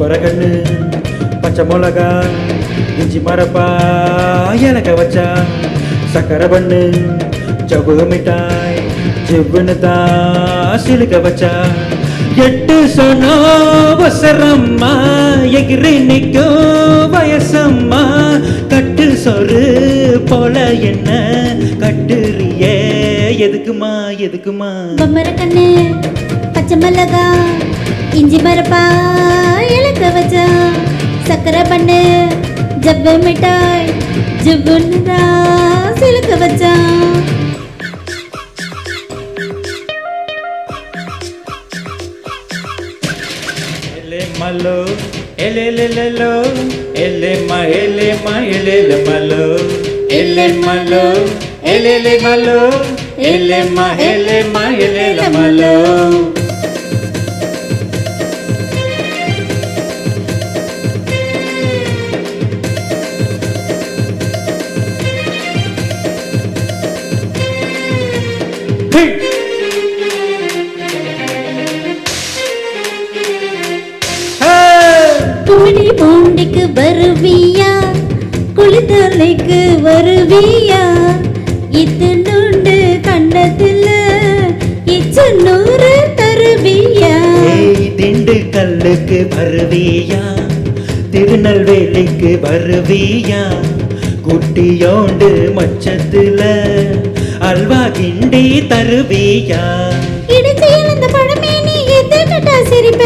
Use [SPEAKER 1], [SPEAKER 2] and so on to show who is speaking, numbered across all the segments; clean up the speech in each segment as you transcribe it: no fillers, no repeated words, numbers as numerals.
[SPEAKER 1] பம்பரகண்ணு பச்சை மிளகா இஞ்சி மரப்பா இலக்க வச்சா சக்கரை பண்ணு ஜவ்வு மிட்டாய் ஜிவ்வுன்னு தான் சிலுக்க வச்சா எட்டு சொன்னோ வசரம்மா எகிரி நிற்கும் வயசம்மா கட்டு சொரு போல என்ன கட்டுறியே எதுக்குமா எதுக்குமா
[SPEAKER 2] பம்பரக்கண்ணு பச்சை மிளகா இஞ்சி மரப்பா இலக்க வச்சா சக்கரை பண்ணு ஜவ்வு மிட்டாய் ஜிவ்வுன்னு தான் சிலுக்க வச்சா
[SPEAKER 1] malo elelelelo elema elema elele malo elele malo elema elema elele malo hey
[SPEAKER 2] குமிடி பூண்டிக்கு வருவியா குளித்தலைக்கு வருவியா இத்தனோண்டு கண்டத்துல இச்சனூறு தருவியா
[SPEAKER 1] திண்டு கல்லுக்கு வருவியா திருநெல்வேலிக்கு வருவியா குட்டியோண்டு மச்சத்துல அல்வா கிண்டி தருவியா
[SPEAKER 2] இடிச்சு இழந்த பழமே நீ எதிர்கட்டா சிரிப்ப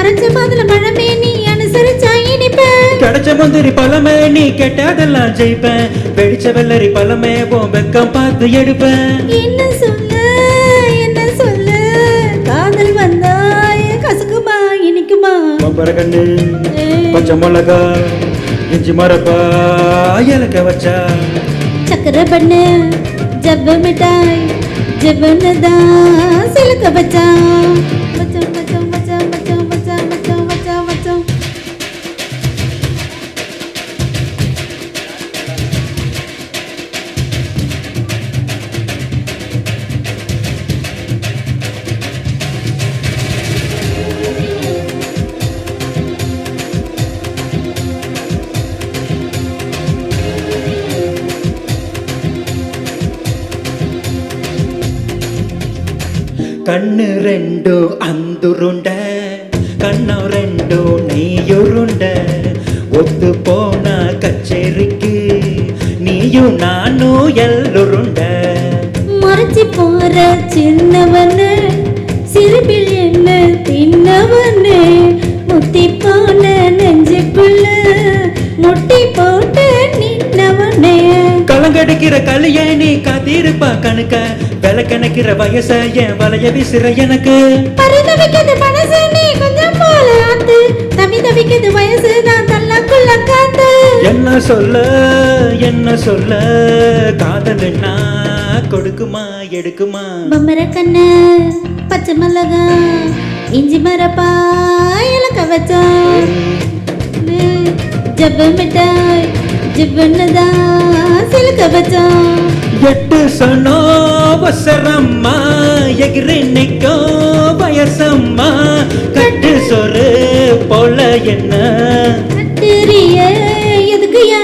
[SPEAKER 2] அரைச்ச பாதல பழமே நீ அனுசரிச்சா இனிப்ப
[SPEAKER 1] கிடைச்ச முந்திரி பழமே நீ கேட்டதெல்லாம் ஜெயிப்பேன் வெடிச்ச வெள்ளரி பழமே உன் வெக்கம் பார்த்து எடுப்பேன்
[SPEAKER 2] என்ன சொல்ல காதல் வந்தா கசக்குமா இனிக்குமா
[SPEAKER 1] பம்பரகண்ணு பச்சை மிளகா இஞ்சி மரப்பா இலக்க வச்சா
[SPEAKER 2] சக்கரை பண்ணு ஜவ்வு மிட்டாய் ஜவ்வுன்னு தான் சிலுக்க வச்சா வச்சோம் வச்சோம் வச்சோம் வச்சோம் வச்சோம் வச்சோம் வச்சோம் வச்சோம்
[SPEAKER 1] கண்ணு ரெண்டு அந்துருண்ட கண்ணம் ரெண்டு நெய்யுருண்ட ஒத்து போன கச்சேரிக்கு நீயும் நானும் எல்லுருண்ட
[SPEAKER 2] மறைச்சி போற சின்னவனு சிறுபில் என்ன தின்னவனு முத்தி போன நெஞ்சுக்குள்ள முட்டி போட்டு நின்னவனே
[SPEAKER 1] கலங்கடிக்கிற கலிய நீ காத்திருப்பா கணுக்க வில கணக்கிற வயச என் வலைய விசிற எனக்கு
[SPEAKER 2] பரிதவிக்குது மனசு நீ கொஞ்சம் போல ஆத்து தவி தவிக்குது வயசு நான் தள்ளக்குள்ள காத்து
[SPEAKER 1] என்ன சொல்ல காதலுன்னா கொடுக்குமா எடுக்குமா
[SPEAKER 2] பம்பரக்கண்ணு பச்சை மிளகா இஞ்சி மரப்பா இலக்க வச்சா ஜவ்வு மிட்டாய் ஜிவ்வுன்னு தான் சிலுக்க வச்சா
[SPEAKER 1] எட்டு சொன்னோ வசரம்மா எகிரி நிற்கும் வயசம்மா கட்டு சொரு போல என்ன
[SPEAKER 2] கட்டுறியே எதுக்குயா